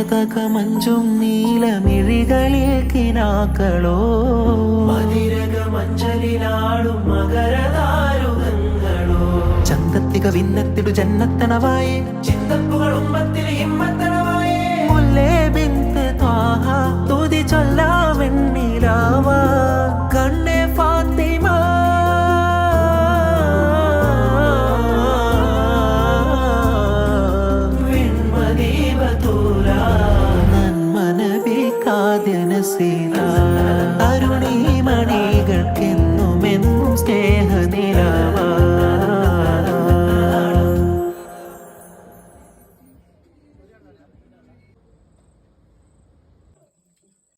മരതകമഞ്ചും നീലമിഴികളിൽ കിനാക്കളോ മതിരകമഞ്ചലിലാടും മകരദാരുകങ്ങളോ ചന്തത്തിക വിന്നത്തിടു ജന്നത്തണവായേ ചിന്തപ്പുകൾ ഉമ്മത്തിൽ ഹിമ്മത്തണവായേ മുല്ലേ ബിന്ത് ത്വാഹ തുതി ചൊല്ലാമെന്നിലാവ കണ്ണേ ഫാത്തിമ നന്മനബി കാദ്യ നസീറ അരുണി